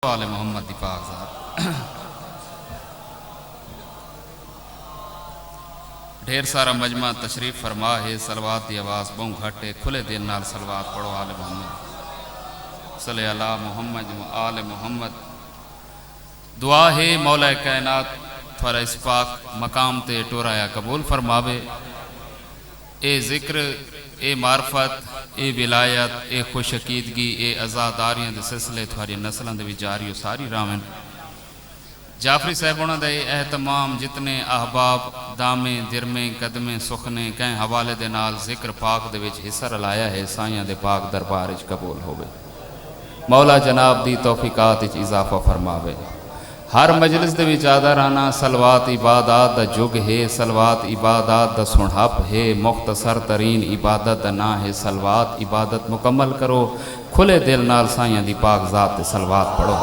آل محمد دی پاک ذات ڈھیر سارا مجمع تشریف فرما ہے، صلوات دی آواز بہوں گھٹے، کھلے دل نال صلوات پڑھو آل محمد صلی اللہ محمد و آل محمد۔ دعا ہے مولا کائنات تھوڑا اس پاک مقام تے ٹورایا قبول فرماوے۔ اے ذکر، اے معرفت، اے ولایت، اے خوش عقیدگی، اے عزاداریاں دے سلسلے تھوڑی نسلوں دے وچاریو ساری رامن۔ جعفری صاحب انہوں دے اہتمام جتنے احباب دامیں درمیں قدمیں سخنے کہیں حوالے دے نال ذکر پاک دے وچ حصہ رلایا ہے، سائیاں دے پاک دربار وچ قبول ہوئے۔ مولا جناب دی توفیقات وچ اضافہ فرماوے۔ ہر مجلس دے وچ آدھرانا صلوات عبادات دا جگ ہے، صلوات عبادات دا سنہپ ہے، مختصر ترین عبادت دا نا ہے صلوات۔ عبادت مکمل کرو، کھلے دل نال سائیاں دی پاک ذات تے صلوات پڑھو۔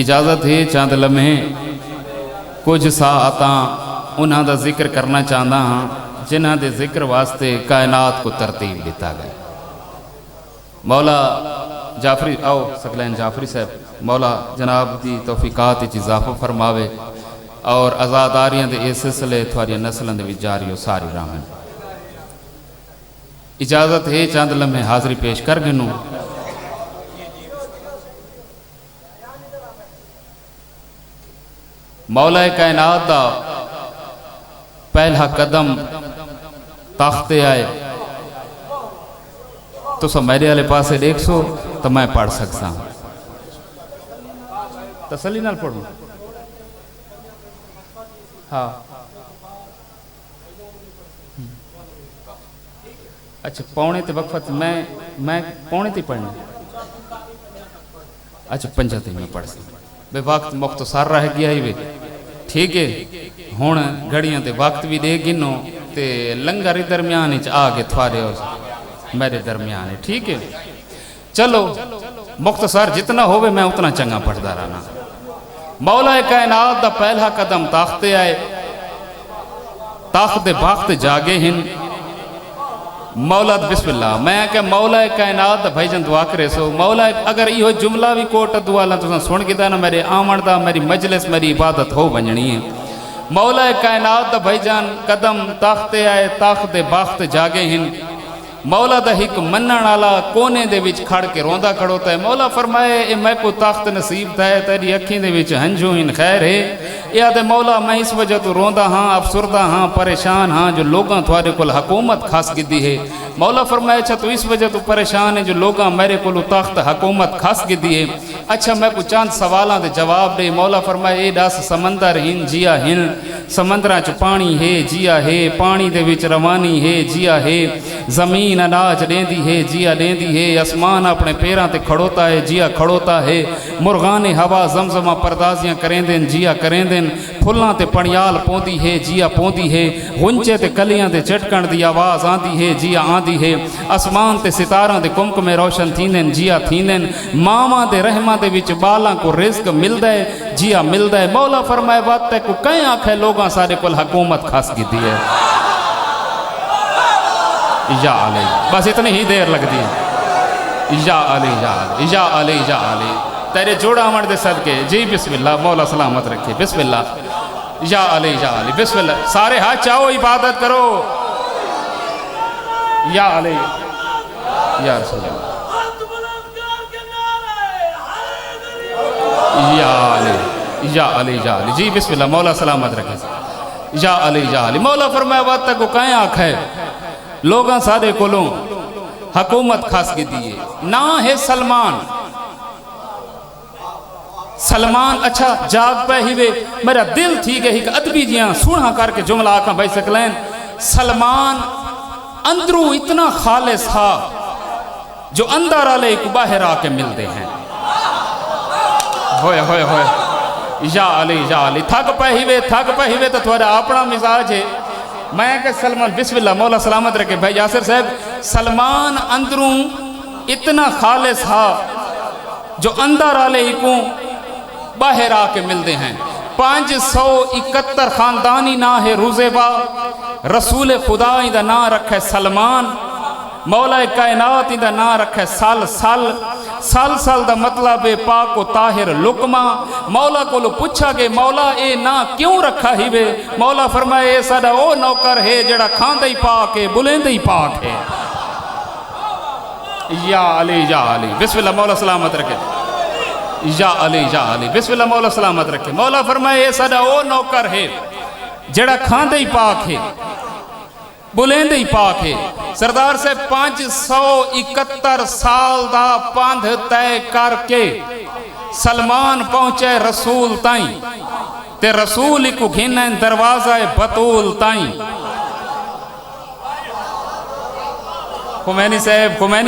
اجازت ہے چاند لمحے کچھ ساعتاں انہاں دا ذکر کرنا چاہتا ہاں جنہاں دے ذکر واسطے کائنات کو ترتیب دیتا گئے۔ مولا جعفری آؤ سکلین جعفری صاحب مولا جناب دی توفیقات وچ اضافہ فرماوے اور عزاداریاں دے اس سلسلے تھوڑی نسلوں دے وچ جاری ہو ساری رامن۔ اجازت ہے چاند لمحے حاضری پیش کر گنوں۔ مولا کائنات دا پہلا قدم تاختے آئے تو سب میرے والے پاسے دیکھ سو تو میں پڑھ سکتا ہوں۔ تسلی نال پڑھوں ہاں اچھا پونے تے وقفت میں پونے تے پڑھنا اچھا پنجہ تے میں پڑھ سکتا بے وقت مختصر رہ گیا ہی وے ٹھیک ہے ہون گھڑیاں تے وقت بھی دے گنو تے لنگر درمیان اچھ آگے تھوارے ہو میرے درمیان ہے ٹھیک ہے۔ چلو مختصر جتنا ہوئے میں اتنا چنگا پڑھتا رہنا۔ مولا کائنات دا پہلا قدم تاختے آئے، تاخت باخت جاگے ہن۔ مولا بسم اللہ میں کہ مولا کائنات دا بھائی جن دعا کرے سو مولا اگر یہ جملہ بھی کوٹ دعا لن تو سن گدا نا میرے آمن دا میری مجلس میری عبادت ہو بنجنی ہے۔ مولا کائنات دا بھائی جان قدم تاختے آئے، تاخت باخت جاگے ہن۔ مولا دا ہک منن والا کونے دے وچ کھڑ کے روندا کھڑوتا ہے۔ مولا فرمائے اے میں کو تاخت نصیب تھا ہے تیری اکھیں دے وچ ہنجو ہن خیر ہے۔ یا دے مولا میں اس وجہ تو روندا ہاں افسردہ ہاں پریشان ہاں جو لوگاں تھوارے کل حکومت خاص گدی ہے۔ مولا فرمائے اچھا تو اس وجہ تو پریشان ہے جو لوگاں میرے کل تاخت حکومت خاص گدی ہے۔ اچھا میں کو چاند سوالاں دے جواب دے۔ مولا فرمائے اے داس سمندر ہن جیا ہن، سمندراں چ پانی ہے جیا ہے، پانی دے وچ روانی ہے جیا ہے، زمین اناج دیندی ہے جیا دیندی ہے، اسمان اپنے پیراں تے کھڑوتا ہے جیا کھڑوتا ہے، مرغان ہوا زمزمہ پردازیاں کریں دیں جیا کریں دیں، پھلاں تے پنیال پوندی ہے جیا پوندی ہے، غنچے تے کلیاں تے چٹکن دی آواز آندی ہے جیا آندی ہے، اسمان تے ستاراں دے کمک میں روشن تھیندیں جیا تھیندیں، ماما دے رحمہ دے وچ بالاں کو رزق مل دے جیا مل دے۔ مولا فرمائے بات تے کو کہیں آنکھ ہے لوگاں سارے کل حکومت خاص کی دی ہے۔ یا علی بس اتنی ہی دیر لگ دی یا علی یا علی یا علی یا علی تیرے جوڑا مرد صدقے جی بسم اللہ مولا سلامت رکھے بسم اللہ یا علی یا علی بسم اللہ سارے ہاتھ چاہو عبادت کرو یا علی یا رسول اللہ یا علی یا علی یا علی جی بسم اللہ مولا سلامت رکھے یا علی یا علی مولا فرمائے بات تک کو کہیں آنکھ ہے لوگاں سارے کولوں حکومت خاص کی دیئے نا ہے سلمان سلمان اچھا جاگ پہ ہی وے میرا دل تھی گئی کہ ادبی جیاں سوڑھا کر کے جملہ آکھاں بھائی سکلین سلمان اندرو اتنا خالص تھا جو اندر آلے کو باہر آکے ملتے ہیں ہوئے ہوئے ہوئے یا علی تھک پہ ہی وے تو تھوڑا اپنا مزاج ہے میں کہ سلمان بسم اللہ مولا سلامت رکھے بھائی یاسر صاحب سلمان اندروں اتنا خالص تھا جو اندر آلے کو باہر آکے ملتے ہیں 571 خاندانی نا ہے روزے با رسول خدا دا نا رکھے سلمان مولا کائنات دا نا رکھے سال سال سال سال دا مطلب پاک و طاہر لقمہ مولا کو لو پوچھا گے مولا اے نا کیوں رکھا ہی وے مولا فرمائے اے ساڈا او نوکر ہے جڑا کھاندہ ہی پاک ہے بلندہ ہی پاک ہے یا علی بسم اللہ مولا سلامت رکھے یا علی بسم اللہ مولا سلامت رکھے مولا فرمائے اے ساڈا او نوکر ہے جڑا کھاندہ ہی پاک ہے بلند ہی پاک ہے سردار سے 571 سال دا پاندھ طے کر کے سلمان پہنچے رسول تائیں تے رسول کو گھنن دروازہ بطول تائیں خمینی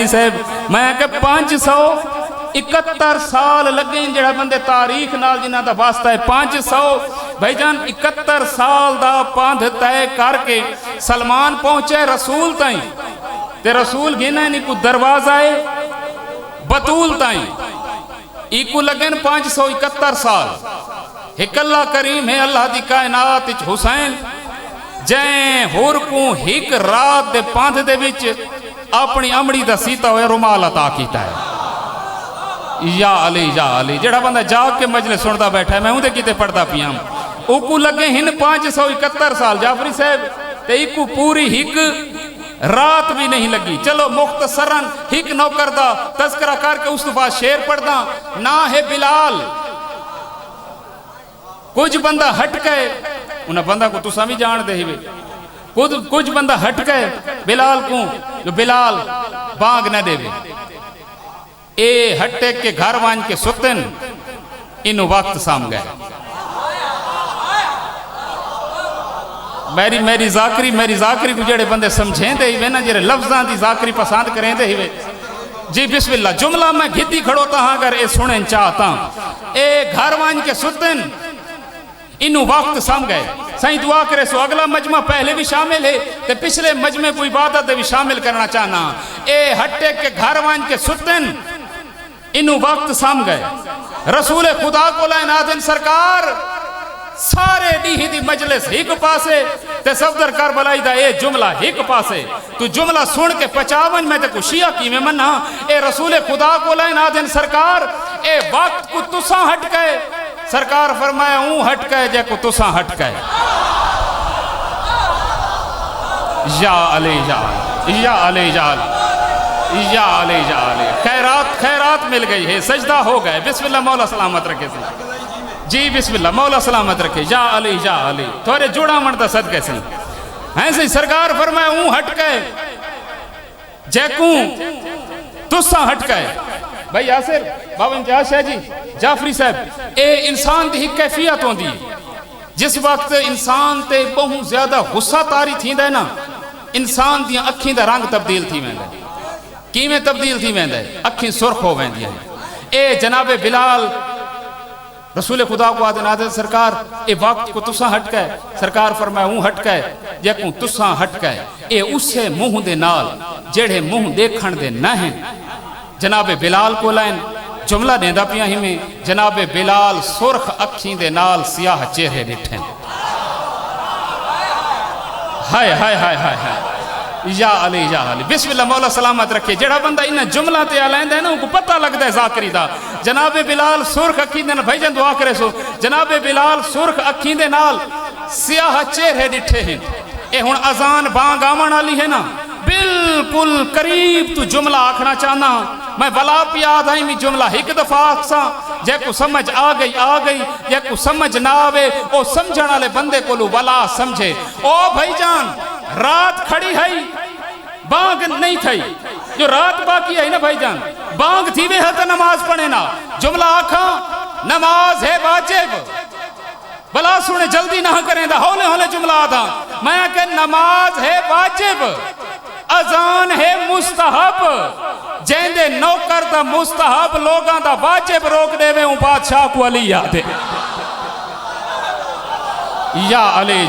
صاحب میں کہ 571 سال لگیں جڑا بندے تاریخ نال جنہ دا واسطہ ہے 500 بھائی جان 71 سال دا پاندھ طے کر کے سلمان پہنچے رسول تائیں تے رسول گھنا کو دروازہ ہے بطول تائیں ایکو لگن 571 سال ایک اللہ کریم ہے اللہ دی کائنات حسین جائیں ہور کو ایک رات دے پاندھ دے وچ اپنی امڑی دا سیتا ہوئے رومال عطا کیتا ہے یا علی جڑا بندہ جاگ کے مجلس سندا بیٹھا ہے میں ہوں دے کیتے پڑھدا پیاں اوکو لگے ہن 571 سال جعفری صاحب تے ایکو پوری ہک رات بھی نہیں لگی چلو مختصراً ہک نوکر دا تذکرہ کر کے اس دفعہ شیر پڑھ دا نہ ہے بلال کچھ بندہ ہٹ گئے انہاں بندہ کو تساں بھی جان دے ہوئے کچھ بندہ ہٹ گئے بلال کو جو بلال بانگ نہ دے وے اے ہٹے کے گھر وان کے ستن انہوں وقت سام گئے میری ذاکری کو جڑے بندے سمجھیں دے ہوئے نا جڑے لفظاں دی ذاکری پسند کریں دے ہوئے جی بسم اللہ جملہ میں گھتی کھڑوتا ہاں اگر اے سنیں چاہتا اے گھر وان کے ستن انہوں وقت سام گئے سائیں دعا کرے سو اگلا مجمع پہلے بھی شامل ہے تے پچھلے مجمع کو عبادت بھی شامل کرنا چاہنا اے ہٹے کے گھر وان کے ستن انہوں وقت سام گئے رسول خدا کو لائن آدھن سرکار سارے دیہی دی مجلس ہک پاسے تے صفدر کربلائی دا اے جملہ ہک پاسے تو جملہ سن کے 55 میں تے کو شیعہ کی میں منہ اے رسول خدا کو لائن آدھن سرکار اے وقت کو تساں ہٹ گئے سرکار فرمایا ہوں ہٹ گئے جے کو تساں ہٹ گئے یا علی خیرات مل گئی ہے سجدہ ہو گئے بسم اللہ مولا سلامت رکھے سے جی بسم اللہ مولا سلامت رکھے یا علی تھوڑے جوڑا منتا صدقے سے ایسے سرکار فرمایا ہوں ہٹ گئے جے کو تساں ہٹ گئے بھائی یاسر بابا امتیاز شاہ جی جعفری صاحب اے انسان دی ایک کیفیت ہوں دی جس وقت انسان تے بہت زیادہ غصہ تاری تھی دے نا انسان دیا اکھیں دا رنگ تبدیل تھی میں دے کی میں تبدیل تھی میں دے اکھیں سرخ ہو میں دیا اے جناب بلال رسول خدا کو آدھن آدھن سرکار اے وقت کو تساں ہٹ گئے سرکار فرمائے ہوں ہٹ گئے جیکوں تساں ہٹ گئے اے اسے منہ دے نال جڑے منہ دیکھن دے نہ ہیں جناب بلال کو لائن جملہ دیندہ پیا ہی میں جناب بلال سرخ اکھیں دے نال سیاہ چہرے ڈٹھیں ہائے یا علی بسم اللہ مولا سلامت رکھے جڑا بندہ انہا جملہ تے آلائن دے نا ان کو پتہ لگ دے ذاکری دا جناب بلال سرخ اکھیں دے نال بھائی جن دعا کرے سو جناب بلال سرخ اکھیں دے نال سیاہ چہرے ڈٹھے ہیں اے ہن اذان بانگ آمن والی ہے نا بالکل قریب تو جملہ آکھنا چاہنا میں بلا پی آدھائی میں جملہ ایک دفعہ آکھسا جے کو سمجھ آ گئی جے کو سمجھ نہ آوے او سمجھنا لے بندے کو لو بلا سمجھے او بھائی جان رات کھڑی ہے بانگ نہیں تھئی جو رات باقی ہے نا بھائی جان بانگ تھی وے ہے تو نماز پڑھے نا جملہ آکھا نماز ہے واجب بلا سنے جلدی نہ کریں دا ہولے جملہ آدھا میں کہ نماز ہے واجب اذان ہے مستحب جیندے نوکر دا مستحب لوگاں دا واجب روک دے وے ہوں بادشاہ کو علی یاد ہے یا علی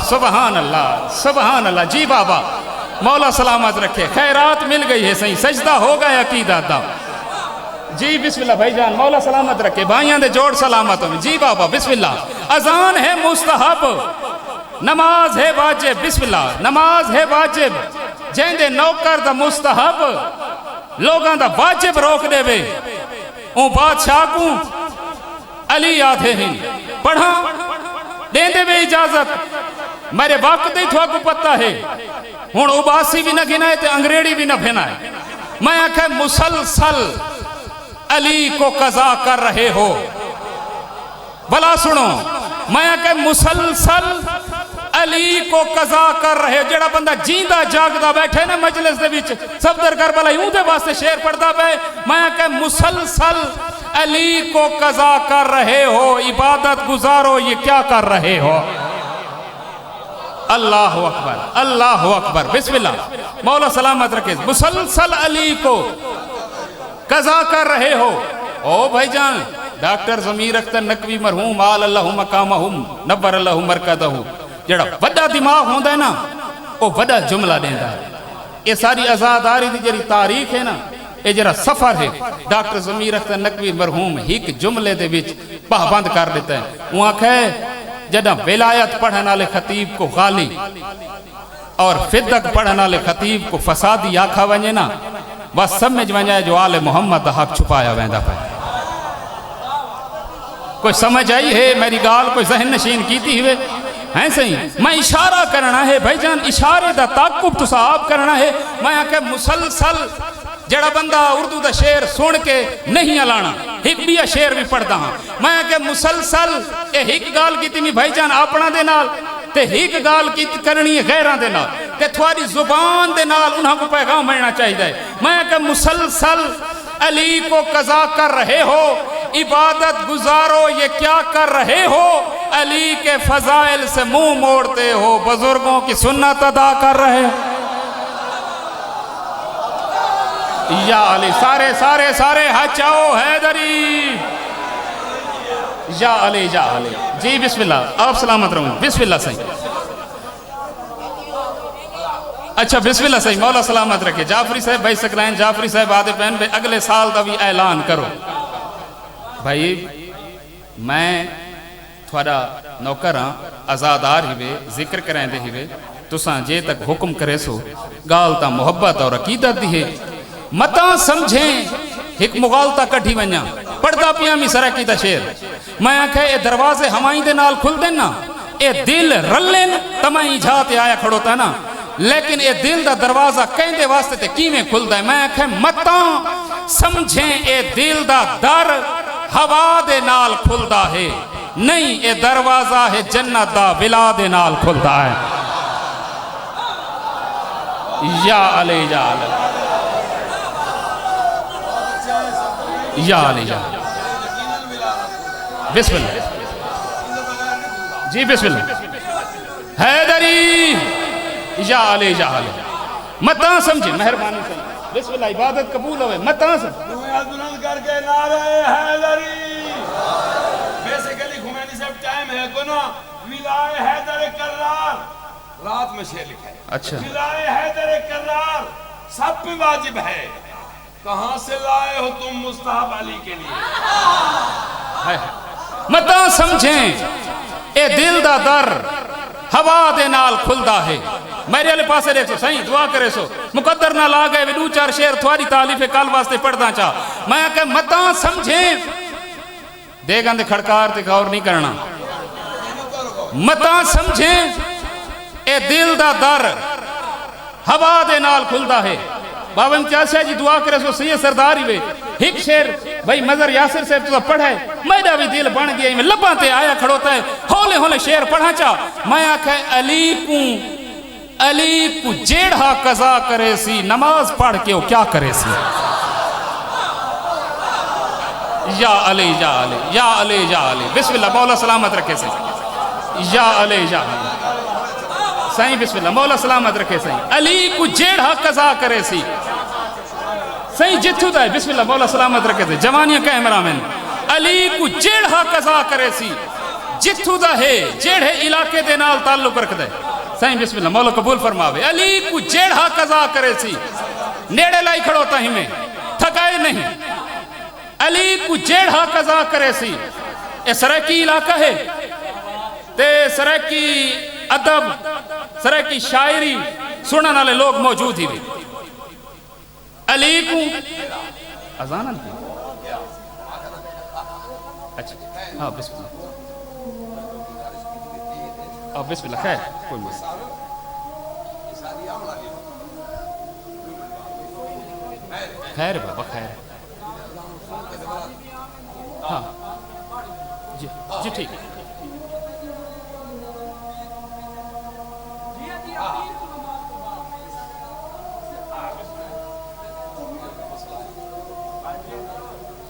سبحان اللہ جی بابا مولا سلامت رکھے خیرات مل گئی ہے صحیح سجدہ ہو گیا عقیدہ دا جی بسم اللہ بھائی جان مولا سلامت رکھے بھائیاں دے جوڑ سلامت ہوں جی بابا بسم اللہ اذان ہے مستحب نماز ہے واجب بسم اللہ نماز ہے واجب جہن دے نوکر دا مستحب لوگاں دا واجب روک دے وے اون بادشاہ کو علی آدھے ہیں پڑھا دیں دے وے اجازت میرے وقت ہی تھوا کو پتہ ہے ہون اباسی بھی نہ گنائے تے انگریڑی بھی نہ بھینائے میں آکھے مسلسل علی کو قضا کر رہے ہو بلا سنو میں آکھے مسلسل علی کو قضا کر رہے ہو جڑا بندہ جیندہ جاگدہ بیٹھے نا مجلس دے بیچ صفدر کربلا یوں دے واسطے شیر پڑھتا بے میں آکھے مسلسل علی کو قضا کر رہے ہو عبادت گزارو یہ کیا کر رہے ہو اللہ اکبر بسم اللہ مولا سلامت رکھے مسلسل علی کو قضا کر رہے ہو او بھائی جان ڈاکٹر ضمیر اختر نقوی مرحوم آل اللہ مقامہم نبر اللہ مرکدہ جڑا وڈا دماغ ہوندہ ہے نا وہ وڈا جملہ دیندہ ہے یہ ساری ازاداری دی جری تاریخ ہے نا یہ جرا سفر ہے ڈاکٹر ضمیر اختر نقوی مرحوم ایک جملے دے وچ پابند کر دیتا ہے وہاں کہے جدہ ولایت پڑھنا لے خطیب کو غالی اور فدق پڑھنا لے خطیب کو فسادی آکھا ونجے نا بس سمجھ ونجائے جو آل محمد دا حق چھپایا ویندہ پہ کوئی سمجھ آئی ہے میری گال کوئی ذہن نشین کیتی ہوئے ہیں صحیح میں اشارہ کرنا ہے بھائی جان اشارے دا تعقب تو صاحب کرنا ہے میں آکھے مسلسل جڑا بندہ اردو دا شیر سن کے نہیں الانا ایک بھی شیر بھی پڑھتا ہاں میں کہ مسلسل ایک گال کی تیمی بھائی جان اپنا دے نال تے ایک گال کی کرنی غیران دے نال تے تھواری زبان دے نال انہاں کو پیغام ملنا چاہیے میں کہ مسلسل علی کو قضا کر رہے ہو عبادت گزارو یہ کیا کر رہے ہو علی کے فضائل سے منہ موڑتے ہو بزرگوں کی سنت ادا کر رہے ہو یا علی سارے ہچاؤ حیدری یا علی جی بسم اللہ آپ سلامت رہوں بسم اللہ صحیح اچھا بسم اللہ صحیح مولا سلامت رکھے جعفری صاحب بھائی سکرائن جعفری صاحب آدھے پہن بھائی اگلے سال دا بھی اعلان کرو بھائی میں تھوڑا نوکر ہاں ازادار ہی بے ذکر کریں دے ہی بے تساں جے تک حکم کرے سو گالتا محبت اور عقیدت دی ہے متا سمجھیں ایک مغالتا کٹھی ونیا پڑھتا پیامی سرکی دا شیر میں آنکھے اے دروازے ہمائیں دے نال کھل دینا اے دل رلن تمہیں جھاتے آیا کھڑوتا نا لیکن اے دل دا دروازہ کہیں دے واسطے تے کیمیں کھل دائے میں آنکھے متا سمجھیں اے دل دا در ہوا دے نال کھل دا ہے نہیں اے دروازہ ہے جنت دا بلا دے نال کھل دا ہے یا علی یا علی بسم اللہ جی بسم اللہ حیدری یا علی متا سمجھے مہربانی سے بسم اللہ عبادت قبول ہوئے متا سمجھے ہاتھ بلند کر کے نعرہ حیدری بیسیکلی خمینی صاحب ٹائم ہے کونا ولائے حیدر کرار رات میں شعر لکھا ہے اچھا ولائے حیدر کرار سب پہ واجب ہے کہاں سے لائے ہو تم مستحب علی کے لیے متا سمجھیں اے دل دا در ہوا دے نال کھلدا ہے میرے علی پاسے دیکھ سو صحیح دعا کرے سو مقدر نہ لا گئے دو چار شیر تھواری تعلیف کال واسطے پڑھنا چاہ میں کہ متا سمجھیں دے گندے کھڑکار تے غور نہیں کرنا متا سمجھیں اے دل دا در ہوا دے نال کھلدا ہے بابا امتیاز شاہ جی دعا کرے سو سید سرداری وے ایک شیر بھائی مظہر یاسر صاحب تو پڑھا ہے میرا بھی دل بن گیا میں لباں تے آیا کھڑوتا ہے ہولے ہولے شیر پڑھا چاہ میں آکھا علی کو جیڑھا قضا کرے سی نماز پڑھ کے وہ کیا کرے سی یا علی بسم اللہ مولا سلامت رکھے سی یا علی سائیں بسم اللہ مولا سلامت رکھے سائیں علی کو جیڑھا قضا کرے سی سائیں جتھو دا ہے بسم اللہ مولا سلامت رکھے سی جوانیاں کا امرامن علی کو جیڑھا قضا کرے سی جتھو دا ہے جیڑھے علاقے دے نال تعلق رکھ دے سائیں بسم اللہ مولا قبول فرماوے علی کو جیڑھا قضا کرے سی نیڑے لائی کھڑوتا ہی میں تھکائے نہیں علی کو جیڑھا قضا کرے سی اے سرکی علاقہ ہے تے سرکی ادب سرے کی شاعری سنن والے لوگ موجود ہی بھی علی کو اذان کی اچھا ہاں بسم اللہ بسم اللہ خیر کوئی مسئلہ خیر بابا خیر ہاں جی جی ٹھیک ہے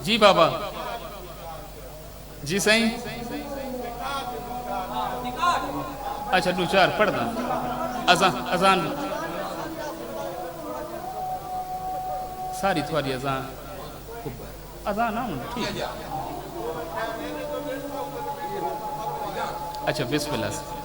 جی بابا جی صحیح اچھا دو چار پڑھ دا اذان ساری تھوڑی اذان ٹھیک اچھا بسم اللہ سے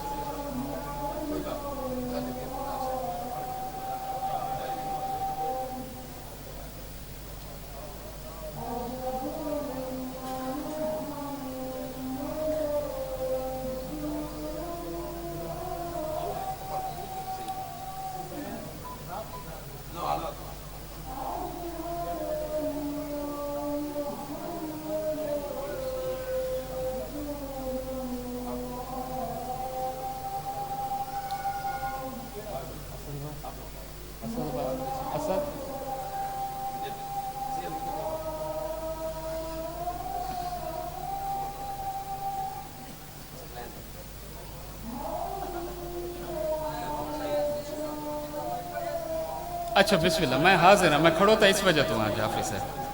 اچھا بسم اللہ میں حاضر ہوں میں کھڑو تھا اس وجہ تو وہاں جعفری صاحب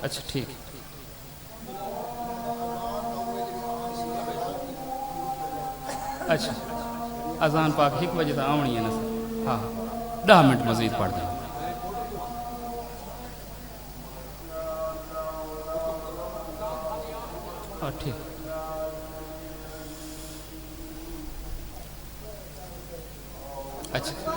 اچھا ٹھیک اچھا اذان پاک 1 بجے تک آونی ہے نا ہاں 10 منٹ مزید پڑھ دیں ہاں ٹھیک اچھا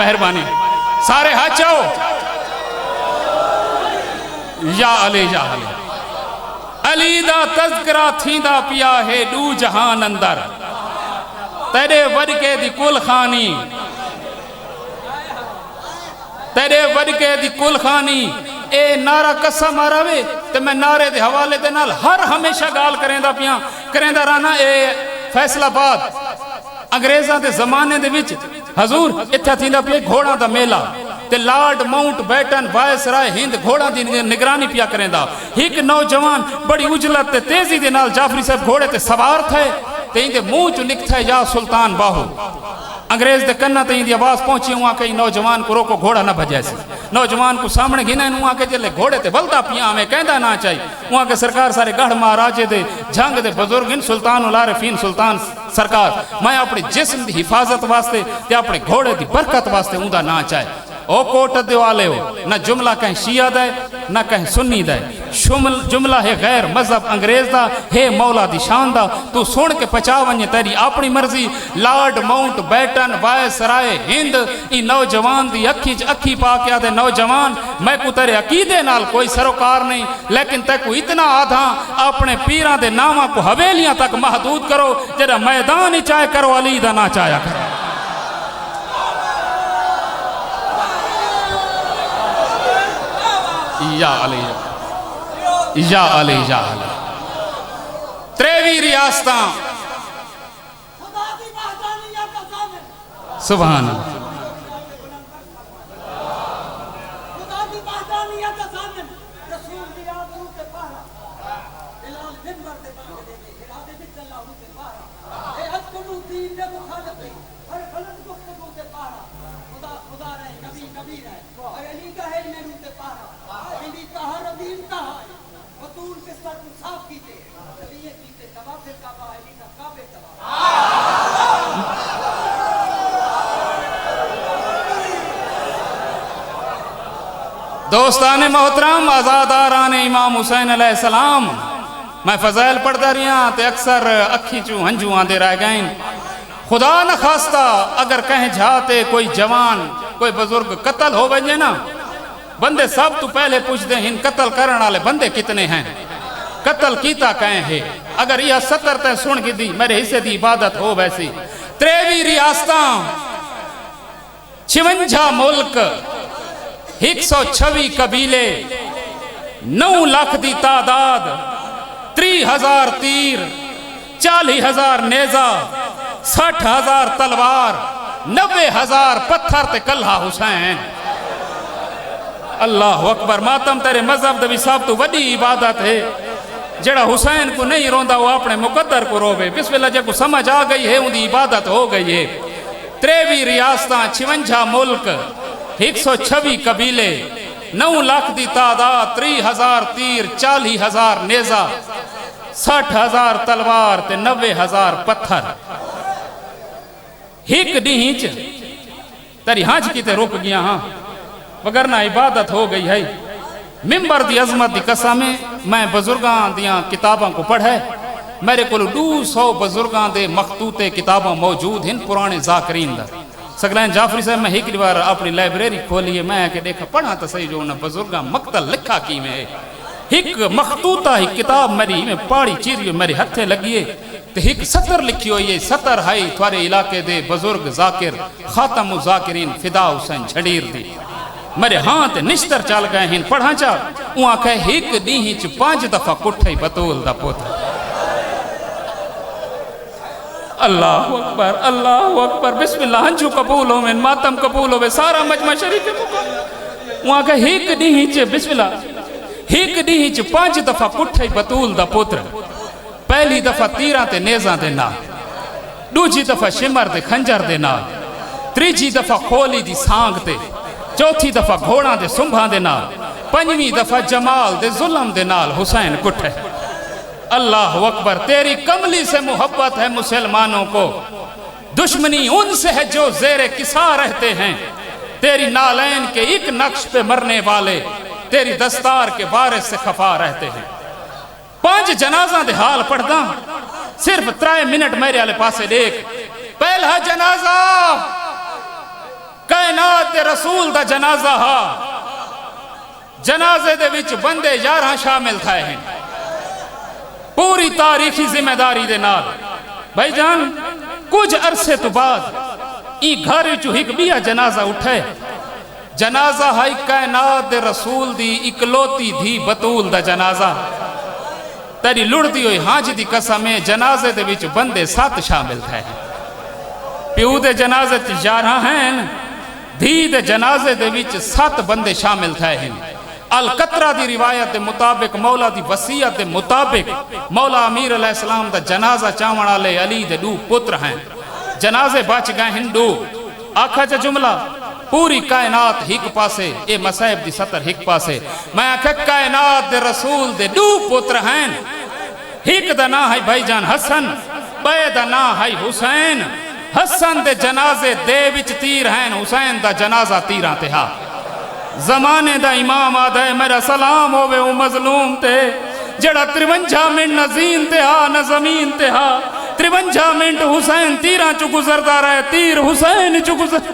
مہربانی سارے ہاتھ چاہو یا علی یا علی علی دا تذکرہ تھیندا پیا ہے دو جہان اندر تیرے ورکے دی کل خانی تیرے ورکے دی کل خانی اے نعرہ کسا مارا وے تے میں نعرے دے حوالے دے نال ہر ہمیشہ گال کریں دا پیاں کریں دا رانا اے فیصلہ باد انگریزاں دے زمانے دے وچ حضور اتھا تھیندا پیا گھوڑاں دا میلہ تے لارڈ ماؤنٹ بیٹن وائس رائے ہند گھوڑاں دی نگرانی پیا کریں دا ایک نوجوان بڑی اجلت تے تیزی دے نال جعفری صاحب گھوڑے تے سوار تھے تے ہی دے منہ چ لکھتا ہے یا سلطان باہو انگریز دے کنہ تے ہی دی آواز پہنچی ہوا کہ نوجوان کو روکو گھوڑا نہ بھجے سی نوجوان کو سامنے گھنا ہے ہوا کہ جلے گھوڑے تے بلدہ پیا ہمیں کہندہ نہ چاہی ہوا کہ سرکار سارے گڑھ مہاراجے دے جھنگ دے بزرگن سلطان العارفین سلطان سرکار میں اپنے جسم دی حفاظت واسطے تے اپنے گھوڑے دی برکت واسطے ہوندہ نہ چاہے او کوٹ دیوالے ہو نہ جملہ کہیں شیعہ دے نہ کہیں سنی دے جملہ ہے غیر مذہب انگریز دا ہے مولا دی شان دا تو سن کے پچا ونجے تیری اپنی مرضی لارڈ ماؤنٹ بیٹن وائس رائے ہند ای نوجوان دی اکھی پا کے آدھے نوجوان میں کو تیرے عقیدے نال کوئی سروکار نہیں لیکن تے کو اتنا آدھا اپنے پیران دے نامہ کو حویلیاں تک محدود کرو جڑا میدان ہی چاہے کرو علی دا نہ چاہیا کرو یا علی یا علی یا علی تریوی ریاستاں سبحان اللہ دوستان محترم آزاداران امام حسین علیہ السلام میں فضائل پڑھتا رہی ہاں تے اکثر اکھی چوں ہنجوں آندے رہ گئیں خدا نہ خواستہ اگر کہیں جھاتے کوئی جوان کوئی بزرگ قتل ہو بجے نا بندے سب تو پہلے پوچھ دیں ہن قتل کرنے والے بندے کتنے ہیں قتل کیتا کہیں ہے اگر یہ 70 تے سن کی دی میرے حصے دی عبادت ہو ویسی تریوی ریاستاں 56 ملک 126 قبیلے 9 لاکھ دی تعداد 30,000 تیر 40,000 نیزہ 60,000 تلوار 90,000 پتھر تے کلہا حسین اللہ اکبر ماتم تیرے مذہب دبی صاحب تو وڈی عبادت ہے جڑا حسین کو نہیں روندہ وہ اپنے مقدر کو روبے بسم اللہ جب کو سمجھ آ گئی ہے ان دی عبادت ہو گئی ہے تریوی ریاستاں 56 ملک 126 قبیلے 9 لاکھ دی تعداد 30,000 تیر 40,000 نیزہ 60,000 تلوار تے 90,000 پتھر ایک ڈیہنچ تیری ہانچ کی تے رک گیا ہاں وگرنہ عبادت ہو گئی ہے ممبر دی عظمت دی قسمیں میں بزرگاں دیاں کتاباں کو پڑھے میرے کو 200 بزرگاں دے مخطوطے کتاباں موجود ہیں پرانے ذاکرین دا سگلین جعفری صاحب میں ایک بار اپنی لائبریری کھولیے میں کہ دیکھا پڑھا تا صحیح جو انہاں بزرگاں مقتل لکھا کی میں ایک مخطوطہ ہی کتاب میری میں پاڑی چیریو میری ہتھے لگیے تو ایک سطر لکھی ہوئی ہے سطر ہائی تھوارے علاقے دے بزرگ ذاکر خاتم الذاکرین فدا حسین جھڑیر دی میرے ہاں تے نشتر چال گئے ہیں پڑھا چا وہاں کہے ایک دیہی چ 5 دفعہ کٹھائی بطول دا پوتا اللہ اکبر بسم اللہ ہنجو قبول ہوئے ماتم قبول ہوئے سارا مجمع شریف مکہ وہاں کہے ایک دیہی چ بسم اللہ ایک دیہی چ 5 دفعہ کٹھائی بطول دا پوتر پہلی دفعہ تیرہ تے نیزاں دے نال دوجی دفعہ شمر دے خنجر دے نال تریجی دفعہ کھولی دی سانگ تے چوتھی دفعہ گھوڑا دے سنبھا دے نال پنجویں دفعہ جمال دے ظلم دے نال حسین کٹھے اللہ اکبر تیری کملی سے محبت ہے مسلمانوں کو دشمنی ان سے ہے جو زیر کسا رہتے ہیں تیری نالین کے ایک نقش پہ مرنے والے تیری دستار کے بارش سے خفا رہتے ہیں 5 جنازہ دے حال پڑھ دا صرف 3 منٹ میرے آلے پاسے دیکھ پہلا جنازہ کائنات دے رسول دا جنازہ ہا جنازے دے وچ بندے 11 شامل تھائے ہیں پوری تاریخی ذمہ داری دے نال بھائی جان کچھ عرصے تو بعد ای گھر وچوں ایک بیا جنازہ اٹھے جنازہ ہے کائنات دے رسول دی اکلوتی دھی بطول دا جنازہ تیری لڑتی ہوئی ہانج دی قسمیں جنازے دے وچ بندے 7 شامل تھے پیو دے جنازے تے 11 ہیں دھی دے جنازے دے وچ 7 بندے شامل تھے ہیں القطرہ دی روایت دے مطابق مولا دی وصیت دے مطابق مولا امیر علیہ السلام دا جنازہ چاوڑا لے علی دے 2 پتر ہیں جنازے بچ گئے ہیں 2 آکھا جا جملہ پوری کائنات ہک پاسے اے مسائب دی سطر ہک پاسے میں آکھا کائنات دے رسول دے 2 پتر ہیں ہک دا نا ہے بھائی جان حسن بے دا نا ہے حسین حسن دے جنازے دے وچ تیر ہیں حسین دا جنازہ تیران تے ہاں زمانے دا امام آدھا ہے میرا سلام ہوئے او مظلوم تے جڑا 53 منٹ نہ زین تے ہاں نہ زمین تے ہاں 53 منٹ حسین تیران چو گزردہ رہے تیر حسین چو گزر